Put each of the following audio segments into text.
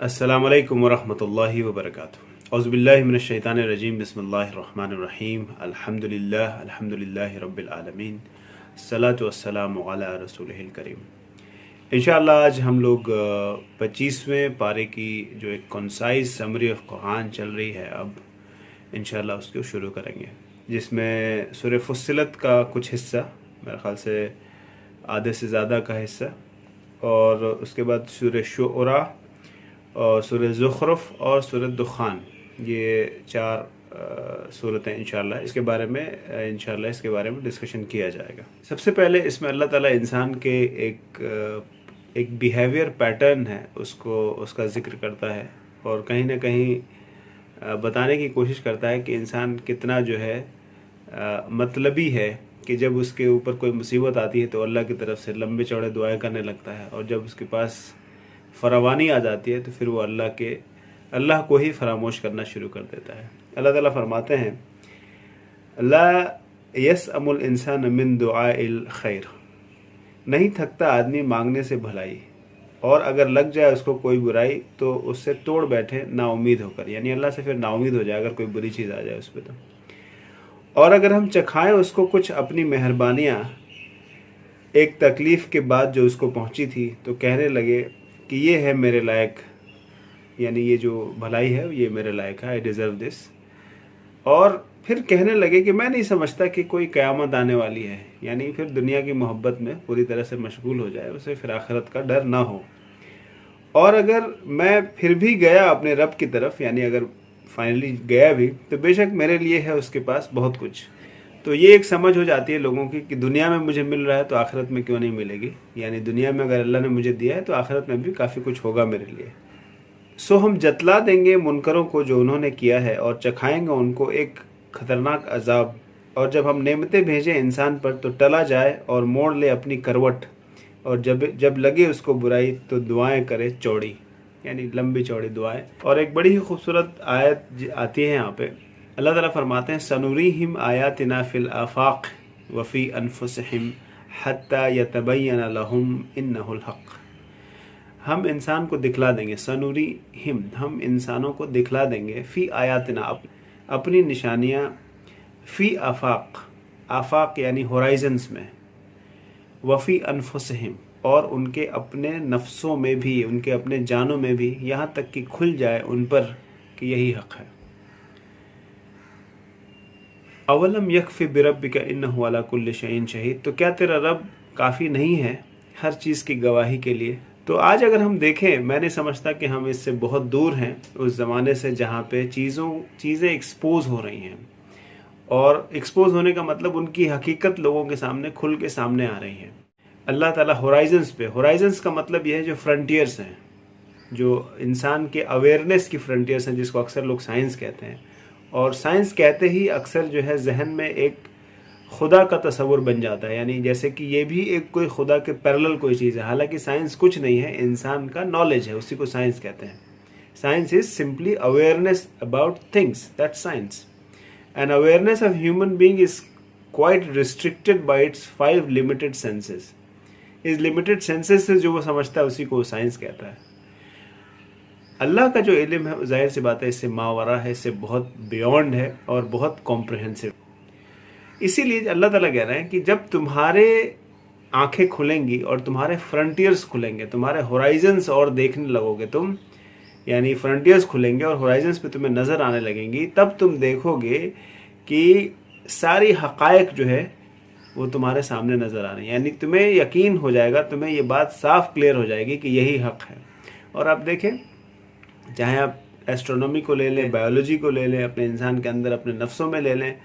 अस्सलामुअलैकुम वरहमतुल्लाहि वबरकातुहू। औज़ुबिल्लाहि मिनश्शैतानिर्रजीम। बिस्मिल्लाहिर्रहमानिर्रहीम। अल्हम्दुलिल्लाहि रब्बिल आलमीन। अस्सलातु वस्सलामु अला रसूलिहिल करीम। इंशाअल्लाह आज हम लोग 25वें पारे की जो एक कंसाइज समरी ऑफ कुरान चल रही है, अब इंशाअल्लाह उसको शुरू करेंगे, जिसमें सूरह फुस्सिलत का कुछ हिस्सा, मेरे ख्याल से आधे से ज़्यादा का हिस्सा, और उसके बाद सूरह शुअरा और सूरह ज़ुख़रुफ़ और सूरह दुखान, ये चार सूरतें इंशाअल्लाह इसके बारे में डिस्कशन किया जाएगा। सबसे पहले इसमें अल्लाह ताला इंसान के एक बिहेवियर पैटर्न है उसका ज़िक्र करता है, और कहीं ना कहीं बताने की कोशिश करता है कि इंसान कितना जो है मतलबी है, कि जब उसके ऊपर कोई मुसीबत आती है तो अल्लाह की तरफ से लंबे चौड़े दुआएं करने लगता है, और जब उसके पास फरावानी आ जाती है तो फिर वो अल्लाह को ही फरामोश करना शुरू कर देता है। अल्लाह ताला फरमाते हैं, ला यसअमुल इंसान मिन दुआइल खैर, नहीं थकता आदमी मांगने से भलाई, और अगर लग जाए उसको कोई बुराई तो उससे तोड़ बैठे नाउमीद होकर, यानी अल्लाह से फिर नाउमीद हो जाए अगर कोई बुरी चीज़ आ जाए उस पर तो। और अगर हम चखाएं उसको कुछ अपनी मेहरबानियाँ एक तकलीफ़ के बाद जो उसको पहुंची थी, तो कहने लगे कि ये है मेरे लायक, यानी ये जो भलाई है ये मेरे लायक है, आई डिज़र्व दिस। और फिर कहने लगे कि मैं नहीं समझता कि कोई क़यामत आने वाली है, यानी फिर दुनिया की मोहब्बत में पूरी तरह से मशगूल हो जाए, उसे फिर आखिरत का डर ना हो। और अगर मैं फिर भी गया अपने रब की तरफ, यानी अगर फाइनली गया भी, तो बेशक मेरे लिए है उसके पास बहुत कुछ। तो ये एक समझ हो जाती है लोगों की कि दुनिया में मुझे मिल रहा है तो आखिरत में क्यों नहीं मिलेगी, यानी दुनिया में अगर अल्लाह ने मुझे दिया है तो आखिरत में भी काफ़ी कुछ होगा मेरे लिए। सो हम जतला देंगे मुनकरों को जो उन्होंने किया है, और चखाएंगे उनको एक ख़तरनाक अजाब। और जब हम नेमतें भेजें इंसान पर तो टला जाए और मोड़ ले अपनी करवट, और जब लगे उसको बुराई तो दुआएं करे चौड़ी, यानी लंबी चौड़ी दुआएं। और एक बड़ी ही खूबसूरत आयत आती है यहाँ पे, अल्लाह ताला फरमाते हैं, सनुरीहिम आयातिना फिल आफाक वफ़ी अनफुसिहिम हत्ता यतबय्यन लहुम इन्नहुल हक़। हम इंसान को दिखला देंगे, सनुरीहिम, हम इंसानों को दिखला देंगे, फ़ी आयातिना, अपनी निशानियाँ, फ़ी आफाक, आफाक यानी होराइजन्स में, वफ़ी अनफुसिहिम, और उनके अपने नफ्सों में भी, उनके अपने जानों में भी, यहाँ तक कि खुल जाए उन पर कि यही हक़ है। अवलम यकफ़ी बिरब्बिका इन्नहु अला कुल्लि शैइन शहीद, तो क्या तेरा रब काफ़ी नहीं है हर चीज़ की गवाही के लिए। तो आज अगर हम देखें, मैं नहीं समझता कि हम इससे बहुत दूर हैं, उस ज़माने से जहाँ पे चीज़ें एक्सपोज हो रही हैं, और एक्सपोज होने का मतलब उनकी हकीकत लोगों के सामने खुल के सामने आ रही है। अल्लाह ताला होराइजन्स पे, होराइजन्स का मतलब यह है जो फ्रंटियर्स हैं, जो इंसान के अवेयरनेस की फ्रंटियर्स हैं, जिसको अक्सर लोग साइंस कहते हैं। और साइंस कहते ही अक्सर जो है जहन में एक खुदा का तस्वुर बन जाता है, यानी जैसे कि ये भी एक कोई खुदा के पैरेलल कोई चीज़ है। हालांकि साइंस कुछ नहीं है, इंसान का नॉलेज है, उसी को साइंस कहते हैं। Science is simply awareness about things, that's science. And awareness of human being is quite restricted bye it's 5 limited senses. इस लिमिटेड सेंसेस से जो वो समझता है उसी को साइंस कहता है। अल्लाह का जो इल्म है जाहिर सी बात है इससे मावरा है, इससे बहुत बियॉन्ड है और बहुत कॉम्प्रहेंसिव। इसीलिए अल्लाह ताला कह रहे हैं कि जब तुम्हारे आंखें खुलेंगी और तुम्हारे फ्रंटियर्स खुलेंगे, तुम्हारे होराइजन्स और देखने लगोगे तुम, यानी फ्रंटियर्स खुलेंगे और होराइजन्स पे तुम्हें नज़र आने लगेंगी, तब तुम देखोगे कि सारी हक़ाइक़ जो है वो तुम्हारे सामने नज़र आ रही है, यानी तुम्हें यकीन हो जाएगा, तुम्हें ये बात साफ क्लियर हो जाएगी कि यही हक़ है। और आप देखें, चाहे आप एस्ट्रोनॉमी को ले लें, बायोलॉजी को ले लें, अपने इंसान के अंदर अपने नफ्सों में ले लें,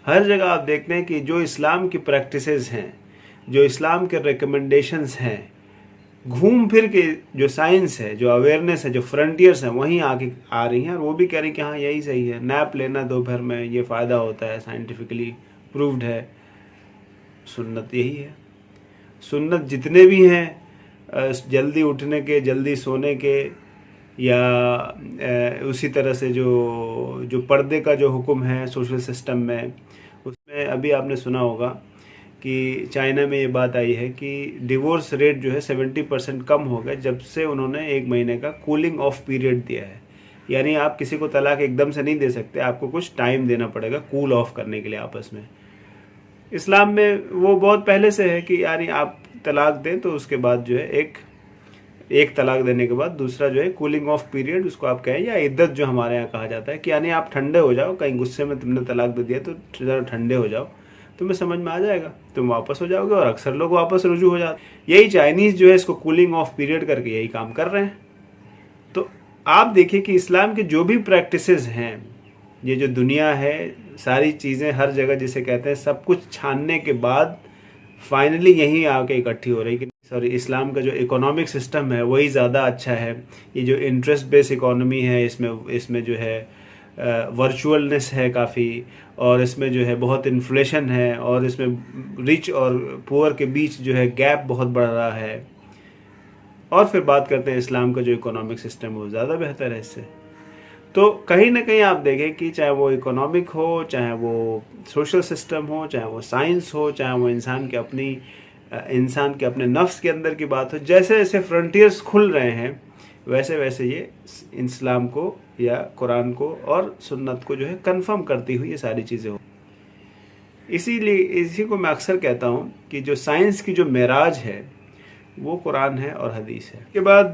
हर जगह आप देखते हैं कि जो इस्लाम की प्रैक्टिसेस हैं, जो इस्लाम के रिकमेंडेशंस हैं, घूम फिर के जो साइंस है, जो अवेयरनेस है, जो फ्रंटियर्स हैं, वहीं आके आ रही हैं, और वो भी कह रही हैं कि हाँ यही सही है, नैप लेना दोपहर में ये फ़ायदा होता है, साइंटिफिकली प्रूव्ड है। सुन्नत यही है, सुन्नत जितने भी हैं, जल्दी उठने के, जल्दी सोने के, या उसी तरह से जो पर्दे का जो हुक्म है सोशल सिस्टम में, उसमें अभी आपने सुना होगा कि चाइना में ये बात आई है कि डिवोर्स रेट जो है 70% कम हो गया जब से उन्होंने 1 महीने का कूलिंग ऑफ पीरियड दिया है। यानी आप किसी को तलाक एकदम से नहीं दे सकते, आपको कुछ टाइम देना पड़ेगा कूल ऑफ करने के लिए आपस में। इस्लाम में वो बहुत पहले से है कि यानी आप तलाक दें तो उसके बाद जो है एक तलाक देने के बाद दूसरा जो है कूलिंग ऑफ पीरियड उसको आप कहें, या इद्दत जो हमारे यहाँ कहा जाता है कि यानी आप ठंडे हो जाओ, कहीं गुस्से में तुमने तलाक दे दिया तो ज़रा ठंडे हो जाओ, तुम्हें समझ में आ जाएगा, तुम वापस हो जाओगे। और अक्सर लोग वापस रुजू हो जाते। यही चाइनीज़ जो है इसको कूलिंग ऑफ पीरियड करके यही काम कर रहे हैं। तो आप देखिए कि इस्लाम के जो भी प्रैक्टिसेस हैं, ये जो दुनिया है, सारी चीज़ें हर जगह जिसे कहते हैं सब कुछ छानने के बाद फाइनली यहीं आके इकट्ठी हो रही कि सॉरी इस्लाम का जो इकोनॉमिक सिस्टम है वही ज़्यादा अच्छा है। ये जो इंटरेस्ट बेस्ड इकोनॉमी है इसमें जो है वर्चुअलनेस है काफ़ी, और इसमें जो है बहुत इन्फ्लेशन है, और इसमें रिच और पुअर के बीच जो है गैप बहुत बढ़ रहा है। और फिर बात करते हैं इस्लाम का जो इकोनॉमिक सिस्टम है वो ज़्यादा बेहतर है इससे। तो कहीं ना कहीं आप देखें कि चाहे वो इकोनॉमिक हो, चाहे वो सोशल सिस्टम हो, चाहे वो साइंस हो, चाहे वो इंसान के अपने नफ्स के अंदर की बात हो, जैसे जैसे फ्रंटियर्स खुल रहे हैं वैसे वैसे ये इस्लाम को या कुरान को और सुन्नत को जो है कंफर्म करती हुई ये सारी चीज़ें हो। इसीलिए इसी को मैं अक्सर कहता हूँ कि जो साइंस की जो मेराज है वो कुरान है और हदीस है। के बाद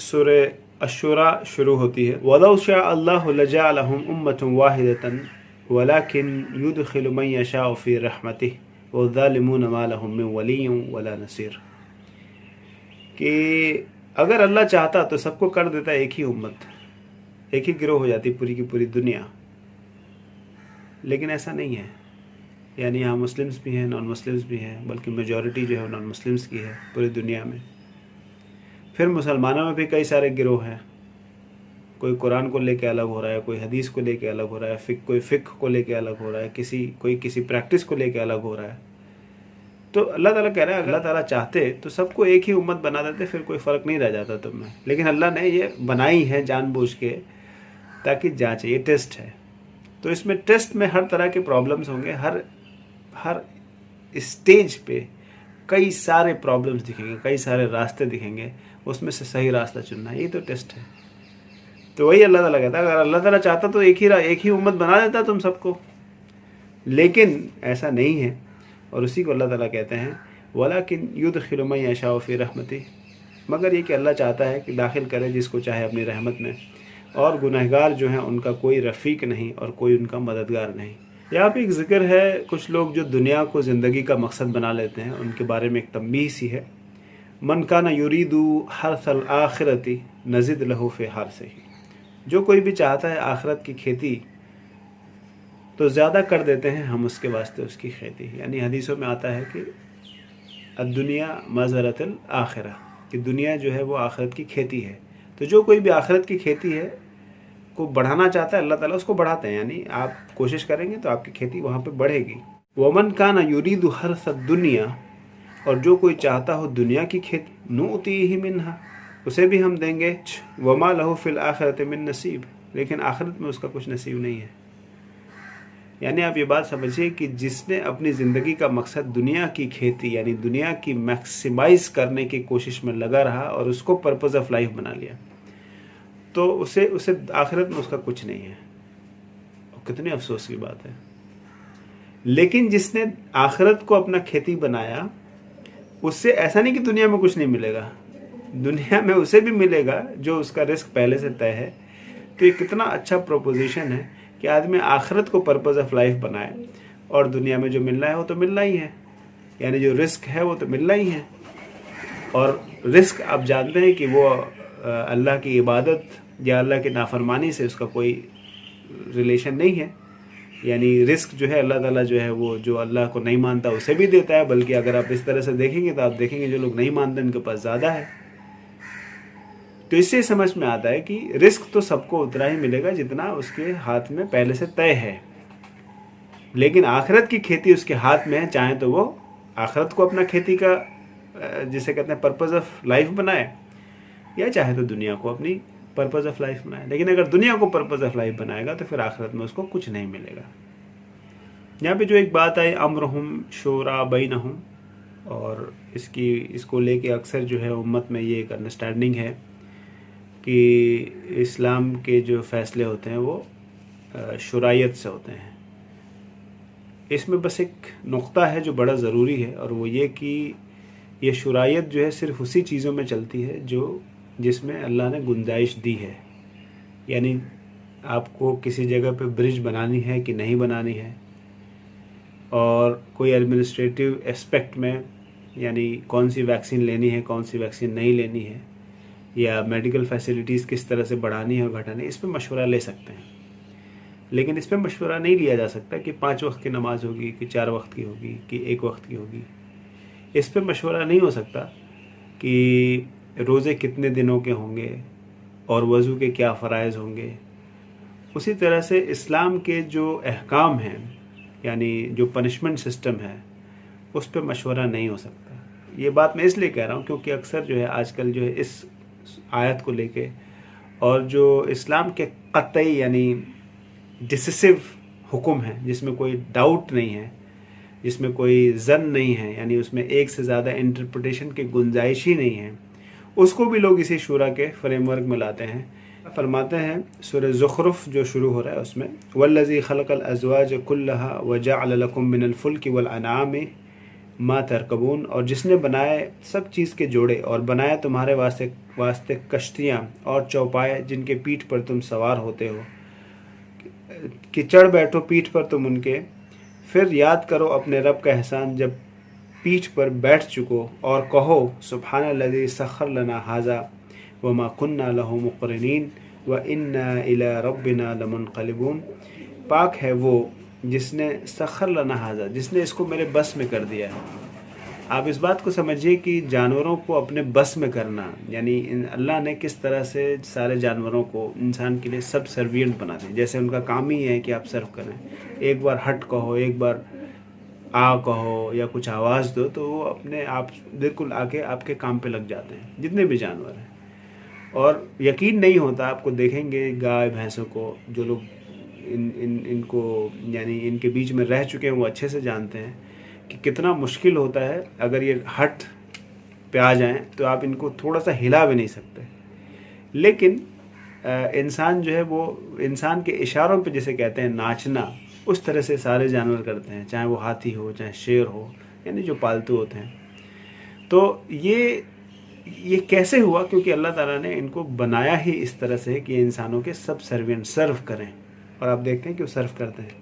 सूरह अश्शूरा शुरू होती है, वलौ शाअ अल्लाहु लजअलहुम उम्मतन वाहिदतन वलाकिन युदखिलु मन यशाअ फी रहमतिही वज़्ज़ालिमून मा लहुम मिन वलिय्यिन वला नसीर। कि अगर अल्लाह चाहता तो सबको कर देता एक ही उम्मत, एक ही गिरोह हो जाती पूरी की पूरी दुनिया, लेकिन ऐसा नहीं है। यानी यहाँ मुस्लिम्स भी हैं, नॉन मुस्लिम्स भी हैं, बल्कि मेजॉरिटी जो है नॉन मुस्लिम्स की है पूरी दुनिया में। फिर मुसलमानों में भी कई सारे गिरोह हैं, कोई कुरान को लेके अलग हो रहा है, कोई हदीस को लेके अलग हो रहा है, कोई फ़िक़्ह को लेके अलग हो रहा है, कोई किसी प्रैक्टिस को लेके अलग हो रहा है। तो अल्लाह ताला कह रहा है अल्लाह ताला चाहते तो सबको एक ही उम्मत बना देते, फिर कोई फ़र्क नहीं रह जाता तुम में। लेकिन अल्लाह ने ये बनाई है जानबूझ के ताकि जांचे, ये टेस्ट है। तो इसमें टेस्ट में हर तरह के प्रॉब्लम्स होंगे, हर स्टेज पे कई सारे प्रॉब्लम्स दिखेंगे, कई सारे रास्ते दिखेंगे, उसमें से सही रास्ता चुनना, यही तो टेस्ट है। तो वही अल्लाह ताला कहता है अगर अल्लाह ताला चाहता तो एक ही उम्मत बना देता तुम सबको, लेकिन ऐसा नहीं है। और उसी को अल्लाह ताला कहते हैं वलाकिन युदखिलु मन यशाअ फी रहमतिही, मगर ये कि अल्लाह चाहता है कि दाखिल करे जिसको चाहे अपनी रहमत में, और गुनहगार जो हैं उनका कोई रफ़ीक नहीं और कोई उनका मददगार नहीं। यहाँ पे एक ज़िक्र है, कुछ लोग जो दुनिया को ज़िंदगी का मकसद बना लेते हैं उनके बारे में एक तंबीह सी है। मन काना युरीदु हर्सल आखिरती नज़िद लहू फी हर्सिही, जो कोई भी चाहता है आखिरत की खेती तो ज़्यादा कर देते हैं हम उसके वास्ते उसकी खेती। यानी हदीसों में आता है कि अद्दुनिया मज़रतुल आखिरा, कि दुनिया जो है वो आखिरत की खेती है। तो जो कोई भी आखिरत की खेती है को बढ़ाना चाहता है अल्लाह ताला उसको बढ़ाते हैं, यानी आप कोशिश करेंगे तो आपकी खेती वहाँ पे बढ़ेगी। वमन काना युरीदु हर्सद दुनिया, और जो कोई चाहता हो दुनिया की खेती नुअतीही मिन्हा, उसे भी हम देंगे। वमा लहू फिल आखिरत मिन नसीब, लेकिन आखिरत में उसका कुछ नसीब नहीं है। यानी आप ये बात समझिए कि जिसने अपनी ज़िंदगी का मकसद दुनिया की खेती यानी दुनिया की मैक्सिमाइज करने की कोशिश में लगा रहा और उसको पर्पज़ ऑफ लाइफ बना लिया, तो उसे आखिरत में उसका कुछ नहीं है। और कितनी अफसोस की बात है। लेकिन जिसने आखिरत को अपना खेती बनाया, उससे ऐसा नहीं कि दुनिया में कुछ नहीं मिलेगा, दुनिया में उसे भी मिलेगा जो उसका रिस्क पहले से तय है। तो ये कितना अच्छा प्रोपोजिशन है कि आदमी आखिरत को पर्पज़ ऑफ लाइफ बनाए, और दुनिया में जो मिलना है वो तो मिलना ही है, यानी जो रिस्क है वो तो मिलना ही है। और रिस्क आप जानते हैं कि वो अल्लाह की इबादत या अल्लाह की नाफरमानी से उसका कोई रिलेशन नहीं है। यानी रिस्क जो है अल्लाह ताला जो है वो जो अल्लाह को नहीं मानता उसे भी देता है, बल्कि अगर आप इस तरह से देखेंगे तो आप देखेंगे जो लोग नहीं मानते उनके पास ज़्यादा है। तो इससे समझ में आता है कि रिस्क तो सबको उतना ही मिलेगा जितना उसके हाथ में पहले से तय है, लेकिन आखिरत की खेती उसके हाथ में है। चाहे तो वो आखिरत को अपना खेती का जिसे कहते हैं पर्पज़ ऑफ लाइफ बनाए, या चाहे तो दुनिया को अपनी पर्पज़ ऑफ लाइफ बनाए। लेकिन अगर दुनिया को पर्पज़ ऑफ लाइफ बनाएगा तो फिर आखिरत में उसको कुछ नहीं मिलेगा। यहाँ पे जो एक बात आई अम्रहुम शूरा बैनहुम, और इसको लेके अक्सर जो है उम्मत में ये एक अंडरस्टैंडिंग है कि इस्लाम के जो फ़ैसले होते हैं वो शुरायत से होते हैं। इसमें बस एक नुक्ता है जो बड़ा ज़रूरी है, और वो ये कि ये शुरायत जो है सिर्फ उसी चीज़ों में चलती है जिसमें अल्लाह ने गुंजाइश दी है। यानी आपको किसी जगह पे ब्रिज बनानी है कि नहीं बनानी है, और कोई एडमिनिस्ट्रेटिव एस्पेक्ट में, यानी कौन सी वैक्सीन लेनी है कौन सी वैक्सीन नहीं लेनी है, या मेडिकल फैसिलिटीज़ किस तरह से बढ़ानी है और घटानी है, इस पर मशवरा ले सकते हैं। लेकिन इस पर मशवरा नहीं लिया जा सकता कि 5 वक्त की नमाज होगी कि 4 वक्त की होगी कि 1 वक्त की होगी। इस पर मशवरा नहीं हो सकता कि रोज़े कितने दिनों के होंगे और वज़ू के क्या फ़राइज़ होंगे। उसी तरह से इस्लाम के जो अहकाम हैं, यानी जो पनिशमेंट सिस्टम है, उस पर मशवरा नहीं हो सकता। ये बात मैं इसलिए कह रहा हूँ क्योंकि अक्सर जो है आजकल जो है इस आयत को लेके, और जो इस्लाम के क़तई यानी डिसिसिव हुक्म है जिसमें कोई डाउट नहीं है, जिसमें कोई ज़न नहीं है, यानी उसमें एक से ज़्यादा इंटरप्रिटेशन की गुंजाइश ही नहीं है, उसको भी लोग इसी शूरा के फ्रेमवर्क में लाते हैं। फरमाते हैं सूरह ज़ुख़रुफ़ जो शुरू हो रहा है उसमें, वल्लज़ी खलक़ल अज़वाज कुल्लहा व जअल लकुम मिनल फुल्कि वल अनआमि मा तरकबून, और जिसने बनाए सब चीज़ के जोड़े और बनाया तुम्हारे वास्ते कश्तियाँ और चौपाए जिनके पीठ पर तुम सवार होते हो, कि चढ़ बैठो पीठ पर तुम उनके, फिर याद करो अपने रब का एहसान जब पीठ पर बैठ चुको, और कहो सुब्हानल्लज़ी सख़र लना हाज़ा व मा कुन्ना लहू मुक़रिनीन व इन्ना इला रब्बिना लमुनक़लिबून। पाक है वो जिसने सख़र लना हाज़ा, जिसने इसको मेरे बस में कर दिया है। आप इस बात को समझिए कि जानवरों को अपने बस में करना, यानी अल्लाह ने किस तरह से सारे जानवरों को इंसान के लिए सब सर्वियंट बना दें। जैसे उनका काम ही है कि आप सर्व करें, एक बार हट कहो, एक बार आ कहो या कुछ आवाज़ दो, तो वो अपने आप बिल्कुल आके आपके काम पे लग जाते हैं, जितने भी जानवर हैं। और यकीन नहीं होता, आपको देखेंगे गाय भैंसों को, जो लोग इनको यानी इनके बीच में रह चुके हैं वो अच्छे से जानते हैं कि कितना मुश्किल होता है। अगर ये हट पे आ जाएं तो आप इनको थोड़ा सा हिला भी नहीं सकते। लेकिन इंसान जो है वो इंसान के इशारों पे जिसे कहते हैं नाचना, उस तरह से सारे जानवर करते हैं, चाहे वो हाथी हो चाहे शेर हो, यानी जो पालतू होते हैं। तो ये कैसे हुआ? क्योंकि अल्लाह ताला ने इनको बनाया ही इस तरह से कि इंसानों के सब सर्वियंट सर्व करें, और आप देखते हैं कि वो सर्व करते हैं।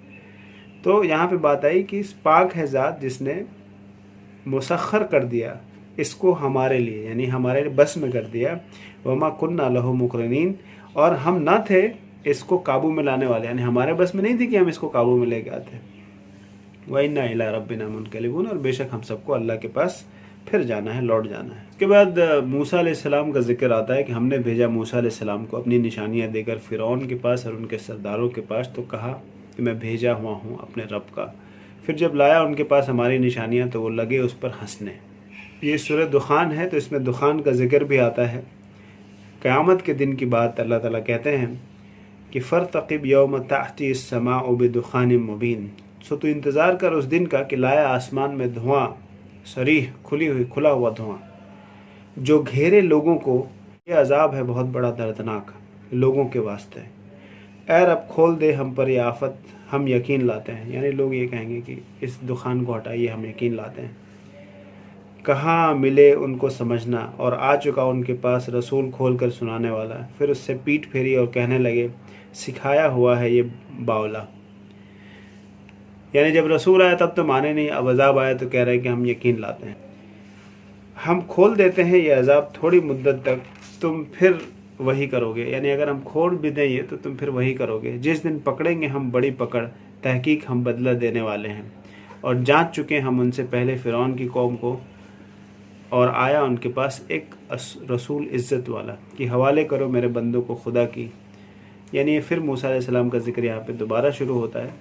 तो यहाँ पे बात आई कि इस पाक है ज़ात जिसने मुसख्खर कर दिया इसको हमारे लिए, यानी हमारे बस में कर दिया। वमा कुन्ना लहू मुक़रिनीन, और हम ना थे इसको काबू में लाने वाले, यानी हमारे बस में नहीं थी कि हम इसको काबू में लेके आते। व इन्ना इला रब्बिना मुनक़लिबून, और बेशक हम सबको अल्लाह के पास फिर जाना है, लौट जाना है। उसके बाद मूसा अलैहिस्सलाम का जिक्र आता है कि हमने भेजा मूसा अलैहिस्सलाम को अपनी निशानियाँ देकर फ़िरौन के पास और उनके सरदारों के पास, तो कहा कि मैं भेजा हुआ हूँ अपने रब का। फिर जब लाया उनके पास हमारी निशानियाँ तो वो लगे उस पर हंसने। ये सूरह दुखान है, तो इसमें दुखान का जिक्र भी आता है। क़यामत के दिन की बात अल्लाह ताला कहते हैं कि फ़रतक़िब यौम ताअती अस्समाउ बिदुखानिन मुबीन, सो तू इंतज़ार कर उस दिन का कि लाया आसमान में धुआं, सरीह खुला हुआ धुआं, जो घेरे लोगों को। ये अजाब है बहुत बड़ा दर्दनाक लोगों के वास्ते। ऐ रब खोल दे हम पर ये आफत, हम यकीन लाते हैं। यानी लोग ये कहेंगे कि इस दुखान को हटाइए, हम यकीन लाते हैं। कहाँ मिले उनको समझना, और आ चुका उनके पास रसूल खोल कर सुनाने वाला। फिर उससे पीठ फेरी और कहने लगे सिखाया हुआ है ये बावला। यानी जब रसूल आया तब तो माने नहीं, अब अजाब आया तो कह रहे हैं कि हम यकीन लाते हैं। हम खोल देते हैं ये अजाब थोड़ी मुद्दत तक, तुम फिर वही करोगे। यानी अगर हम खोल भी दें ये तो तुम फिर वही करोगे। जिस दिन पकड़ेंगे हम बड़ी पकड़, तहकीक हम बदला देने वाले हैं। और जांच चुके हम उनसे पहले फ़िरौन की कौम को, और आया उनके पास एक रसूल इज़्ज़त वाला कि हवाले करो मेरे बंदों को खुदा की। यानी फिर मूसा अलैहिस्सलाम का जिक्र यहाँ पे दोबारा शुरू होता है,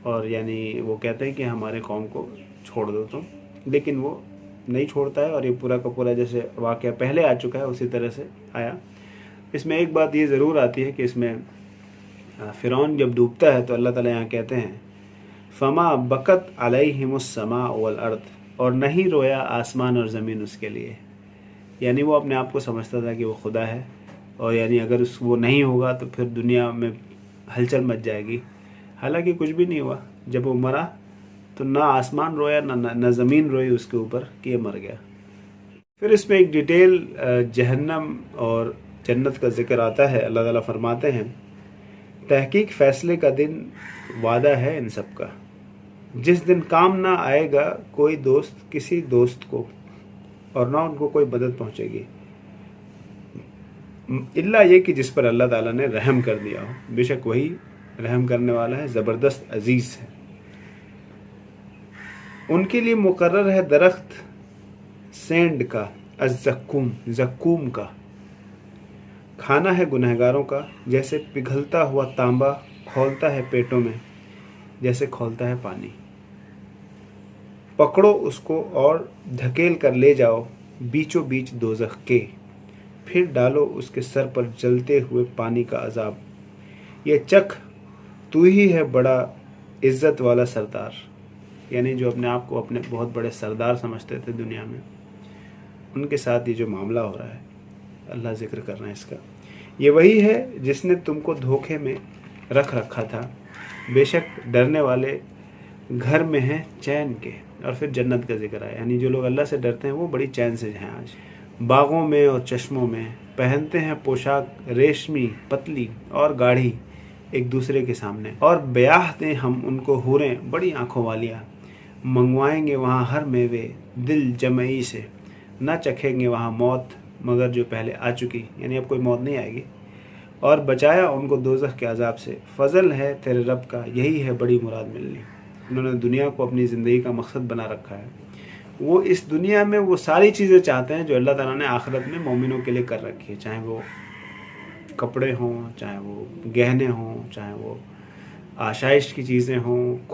और यानी वो कहते हैं कि हमारे कौम को छोड़ दो तुम, लेकिन वो नहीं छोड़ता है। और ये पूरा का पूरा जैसे वाक़या पहले आ चुका है उसी तरह से आया। इसमें एक बात ये ज़रूर आती है कि इसमें फ़िरौन जब डूबता है तो अल्लाह ताला यहाँ कहते हैं फमा बकत अलैहिमुस्समा वल अर्द, और नहीं रोया आसमान और ज़मीन उसके लिए। यानी वो अपने आप को समझता था कि वो खुदा है, और यानी अगर वो नहीं होगा तो फिर दुनिया में हलचल मच जाएगी। हालांकि कुछ भी नहीं हुआ। जब वो मरा तो ना आसमान रोया ना ज़मीन रोई उसके ऊपर कि ये मर गया। फिर इसमें एक डिटेल जहन्नम और जन्नत का जिक्र आता है। अल्लाह ताला फरमाते हैं, तहकीक फ़ैसले का दिन वादा है इन सब का, जिस दिन काम ना आएगा कोई दोस्त किसी दोस्त को, और ना उनको कोई मदद पहुंचेगी, इल्ला ये कि जिस पर अल्लाह ताला ने रहम कर दिया हो। बेशक वही रहम करने वाला है, ज़बरदस्त अजीज़ है। उनके लिए मुकर्रर है दरख्त सेंड का, ज़क्कूम का, खाना है गुनहगारों का, जैसे पिघलता हुआ तांबा खौलता है पेटों में, जैसे खौलता है पानी। पकड़ो उसको और धकेल कर ले जाओ बीचों बीच दोज़ख के, फिर डालो उसके सर पर जलते हुए पानी का अजाब। ये चख, तू ही है बड़ा इज्जत वाला सरदार। यानी जो अपने आप को अपने बहुत बड़े सरदार समझते थे दुनिया में, उनके साथ ये जो मामला हो रहा है, अल्लाह जिक्र कर रहे हैं इसका। ये वही है जिसने तुमको धोखे में रख रखा था। बेशक डरने वाले घर में हैं चैन के। और फिर जन्नत का जिक्र है, यानी जो लोग अल्लाह से डरते हैं वो बड़ी चैन से हैं। आज बागों में और चश्मों में पहनते हैं पोशाक रेशमी पतली और गाढ़ी एक दूसरे के सामने, और ब्याह दें हम उनको हूरें बड़ी आंखों वालियाँ। मंगवाएंगे वहाँ हर मेवे दिल जमई से, न चखेंगे वहाँ मौत मगर जो पहले आ चुकी, यानी अब कोई मौत नहीं आएगी। और बचाया उनको दोज़ख के अजाब से, फ़ज़ल है तेरे रब का यही है बड़ी मुराद मिलनी। उन्होंने दुनिया को अपनी ज़िंदगी का मकसद बना रखा है। वो इस दुनिया में वो सारी चीज़ें चाहते हैं जो अल्लाह ताला ने आखिरत में मोमिनों के लिए कर रखी है, चाहे वो कपड़े हों, चाहे वो गहने हों, चाहे वो आशाइश की चीज़ें हों,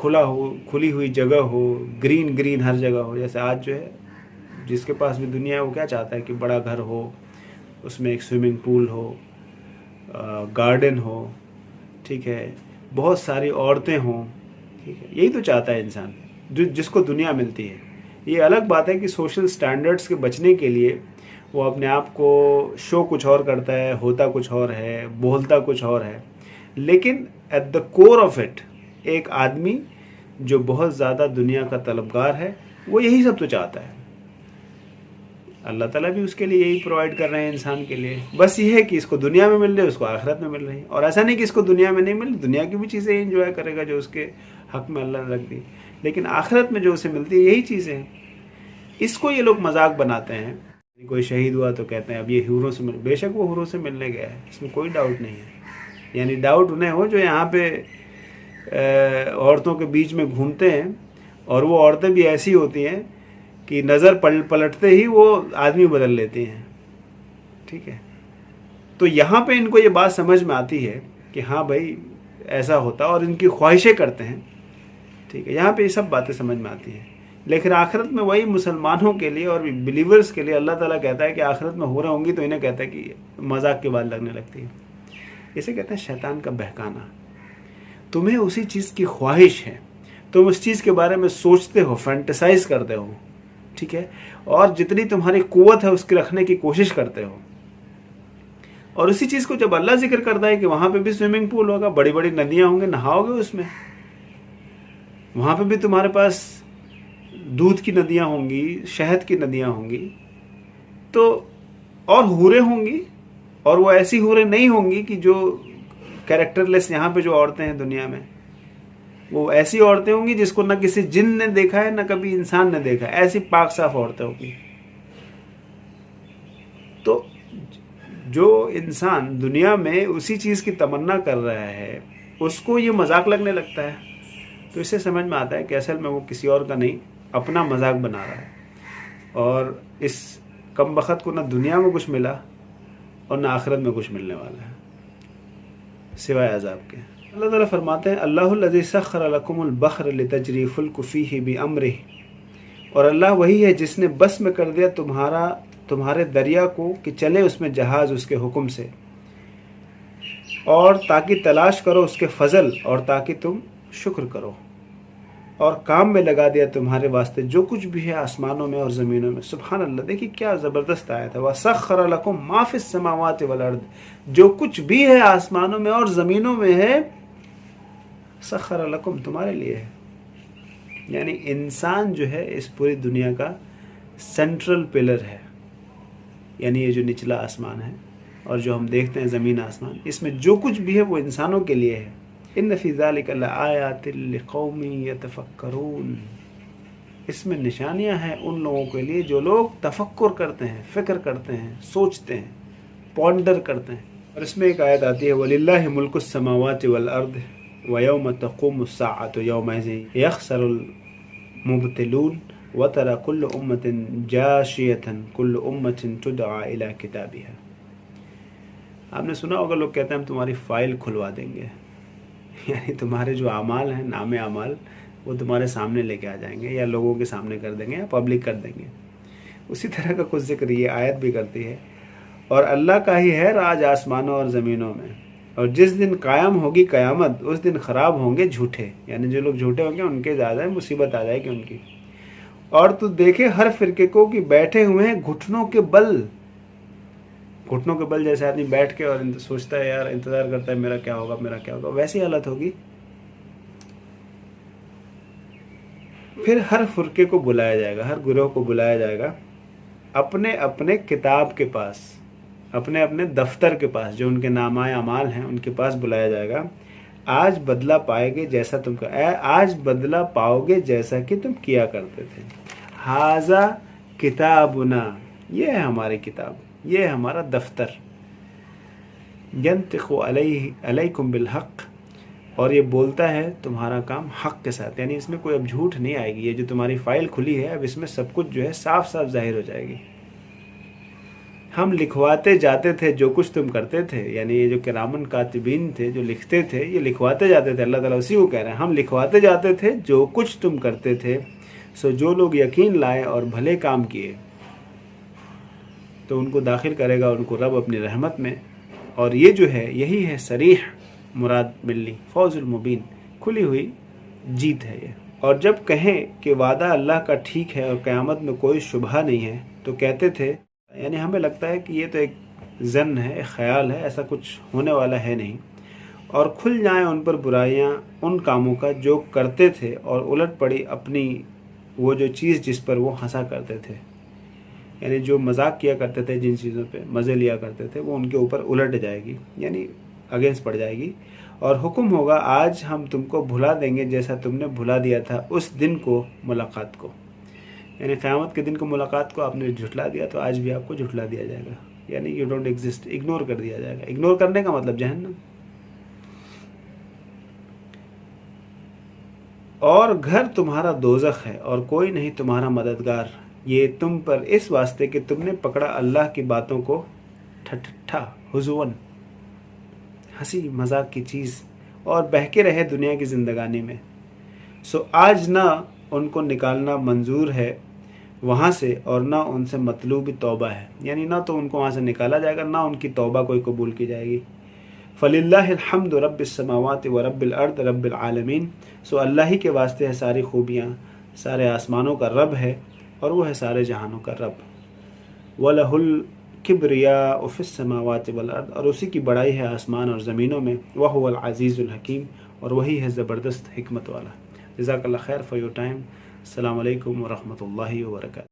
खुली हुई जगह हो, ग्रीन हर जगह हो। जैसे आज जो है जिसके पास भी दुनिया है वो क्या चाहता है कि बड़ा घर हो, उसमें एक स्विमिंग पूल हो, गार्डन हो, ठीक है, बहुत सारी औरतें हों, ठीक है, यही तो चाहता है इंसान जिसको दुनिया मिलती है। ये अलग बात है कि सोशल स्टैंडर्ड्स के बचने के लिए वो अपने आप को शो कुछ और करता है, होता कुछ और है, बोलता कुछ और है, लेकिन at the core of it एक आदमी जो बहुत ज़्यादा दुनिया का तलबगार है वो यही सब तो चाहता है। अल्लाह ताला भी उसके लिए यही प्रोवाइड कर रहे हैं इंसान के लिए। बस ये है कि इसको दुनिया में मिल रही है, उसको आखिरत में मिल रही है। और ऐसा नहीं कि इसको दुनिया में नहीं मिल, दुनिया की भी चीज़ें एंजॉय करेगा जो उसके हक में अल्लाह ने रख दी, लेकिन आखिरत में जो उसे मिलती है यही चीज़ें हैं। इसको ये लोग मजाक बनाते हैं। कोई शहीद हुआ तो कहते हैं अब ये हूरों से मिल, बेशक वो हूरों से मिलने गया है, इसमें कोई डाउट नहीं है। यानी डाउट उन्हें हो जो यहाँ पे औरतों के बीच में घूमते हैं, और वो औरतें भी ऐसी होती हैं कि नज़र पलटते ही वो आदमी बदल लेती हैं, ठीक है। तो यहाँ पे इनको ये बात समझ में आती है कि हाँ भाई ऐसा होता, और इनकी ख्वाहिशें करते हैं, ठीक है। यहाँ पे ये सब बातें समझ में आती हैं। लेकिन आखिरत में वही मुसलमानों के लिए और बिलीवर्स के लिए अल्लाह ताला कहता है कि आखिरत में हो रहा होंगी, तो इन्हें कहता है कि मजाक की बात लगने लगती है। इसे कहते हैं शैतान का बहकाना। तुम्हें उसी चीज़ की ख्वाहिश है, तुम उस चीज़ के बारे में सोचते हो, फैंटेसाइज करते हो, ठीक है, और जितनी तुम्हारी कुव्वत है उसकी रखने की कोशिश करते हो। और उसी चीज़ को जब अल्लाह जिक्र करता है कि वहाँ पे भी स्विमिंग पूल होगा, बड़ी बड़ी नदियाँ होंगी, नहाओगे उसमें, वहाँ पे भी तुम्हारे पास दूध की नदियाँ होंगी, शहद की नदियाँ होंगी, तो और हूरें होंगी, और वो ऐसी हूरें नहीं होंगी कि जो कैरेक्टरलेस यहाँ पे जो औरतें हैं दुनिया में, वो ऐसी औरतें होंगी जिसको ना किसी जिन ने देखा है ना कभी इंसान ने देखा है, ऐसी पाक साफ औरतें होंगी। तो जो इंसान दुनिया में उसी चीज़ की तमन्ना कर रहा है उसको ये मजाक लगने लगता है, तो इससे समझ में आता है कि असल में वो किसी और का नहीं, अपना मजाक बना रहा है। और इस कम बखत को ना दुनिया में कुछ मिला और ना आखिरत में कुछ मिलने वाला है सिवाय अजाब के। अल्लाह ताला फरमाते हैं, अल्लाहुल्लज़ी सख्खर लकुमुल बहर लितजरी फुल्कु फीही बिअम्रिही, और अल्लाह वही है जिसने बस में कर दिया तुम्हारे दरिया को कि चले उसमें जहाज़ उसके हुक्म से, और ताकि तलाश करो उसके फजल, और ताकि तुम शुक्र करो। और काम में लगा दिया तुम्हारे वास्ते जो कुछ भी है आसमानों में और ज़मीनों में। सुभान अल्लाह, देखिए क्या ज़बरदस्त आयत है। वसख्खर लकुम मा फिस समावाति वल अर्द, जो कुछ भी है आसमानों में और ज़मीनों में है, सख्खर लकुम, तुम्हारे लिए है। यानी इंसान जो है इस पूरी दुनिया का सेंट्रल पिलर है। यानी ये जो निचला आसमान है और जो हम देखते हैं ज़मीन आसमान, इसमें जो कुछ भी है वो इंसानों के लिए है। इन्न फ़ी ज़ालिका लआयातिन लिक़ौमिन यतफ़क्करून, इसमें निशानियां हैं उन लोगों के लिए जो लोग तफक्कुर करते हैं, फ़िक्र करते हैं, सोचते हैं, पॉन्डर करते हैं। और इसमें एक आयत आती है, वलिल्लाहि मुल्कुस समावाति वल अर्द व यौम तक़ूमुस साअतु यौमइज़िन यख़सरुल मुब्तिलून व तरा कुल्लु उम्मतिन जाशियतन कुल्लु उम्मतिन तुदआ इला किताबिहा। आपने सुना होगा लोग कहते हैं हम तुम्हारी फ़ाइल खुलवा देंगे, यानी तुम्हारे जो अमाल हैं, नामे अमाल, वो तुम्हारे सामने लेके आ जाएंगे या लोगों के सामने कर देंगे या पब्लिक कर देंगे। उसी तरह का कुछ जिक्र ये आयत भी करती है। और अल्लाह का ही है राज आसमानों और ज़मीनों में, और जिस दिन कायम होगी क़यामत उस दिन ख़राब होंगे झूठे, यानी जो लोग झूठे होंगे उनके ज़्यादा मुसीबत आ जाएगी उनकी। और तू देखे हर फिरके को कि बैठे हुए हैं घुटनों के बल, घुटनों के बल, जैसे आदमी बैठ के और सोचता है यार, इंतज़ार करता है मेरा क्या होगा, मेरा क्या होगा, वैसी हालत होगी। फिर हर फुरके को बुलाया जाएगा, हर गुरोह को बुलाया जाएगा अपने अपने किताब के पास, अपने अपने दफ्तर के पास, जो उनके नामाए अमाल हैं उनके पास बुलाया जाएगा। आज बदला पाएंगे जैसा तुम आज बदला पाओगे जैसा कि तुम किया करते थे। हाजा किताबुना, ये है हमारी किताब, ये है हमारा दफ्तर। यंतिक़ु अलैकुम बिल हक़, और ये बोलता है तुम्हारा काम हक़ के साथ, यानी इसमें कोई अब झूठ नहीं आएगी। ये जो तुम्हारी फ़ाइल खुली है अब इसमें सब कुछ जो है साफ साफ जाहिर हो जाएगी। हम लिखवाते जाते थे जो कुछ तुम करते थे, यानी ये जो किरामन कातिबीन थे जो लिखते थे, ये लिखवाते जाते थे। अल्लाह ताला उसी को कह रहे हैं, हम लिखवाते जाते थे जो कुछ तुम करते थे। सो जो लोग यकीन लाए और भले काम किए तो उनको दाखिल करेगा उनको रब अपनी रहमत में। और ये जो है यही है सरीह मुराद मिलनी, फौजुल मुबीन, खुली हुई जीत है ये। और जब कहें कि वादा अल्लाह का ठीक है और क़यामत में कोई शुबहा नहीं है, तो कहते थे, यानी हमें लगता है कि ये तो एक ज़न्न है, एक ख्याल है, ऐसा कुछ होने वाला है नहीं। और खुल जाएं उन पर बुराइयां उन कामों का जो करते थे, और उलट पड़ी अपनी वो जो चीज़ जिस पर वो हंसा करते थे, यानी जो मजाक किया करते थे, जिन चीज़ों पे मज़े लिया करते थे, वो उनके ऊपर उलट जाएगी, यानी अगेंस्ट पड़ जाएगी। और हुक्म होगा आज हम तुमको भुला देंगे जैसा तुमने भुला दिया था उस दिन को, मुलाकात को, यानी क़यामत के दिन को, मुलाकात को आपने झुठला दिया तो आज भी आपको झुठला दिया जाएगा, यानी यू डोंट एग्जिस्ट, इग्नोर कर दिया जाएगा। इग्नोर करने का मतलब जहन्नम। और घर तुम्हारा दोज़ख है और कोई नहीं तुम्हारा मददगार, ये तुम पर इस वास्ते कि तुमने पकड़ा अल्लाह की बातों को ठट्ठा, हुज़ुवन, हंसी मजाक की चीज़, और बहके रहे दुनिया की ज़िंदगानी में। सो आज ना उनको निकालना मंजूर है वहाँ से, और ना उनसे मतलूब तौबा है, यानी ना तो उनको वहाँ से निकाला जाएगा, ना उनकी तौबा कोई कबूल की जाएगी। फ़लिल्लाहिल हम्दु रब्बिस समावाति व रब्बिल अर्द रब्बिल आलमीन। सो अल्लाह ही के वास्ते है सारी खूबियाँ, सारे आसमानों का रब है और वो है सारे जहानों का रब। वलहुल किब्रिया फिस समावाति वल अर्द, और उसी की बड़ाई है आसमान और ज़मीनों में। वह हुवल अज़ीज़ुल हकीम, और वही है ज़बरदस्त हिकमत वाला। जज़ाकल्लाह खैर फॉर योर टाइम। अस्सलामु अलैकुम व रहमतुल्लाहि व बरकातहू।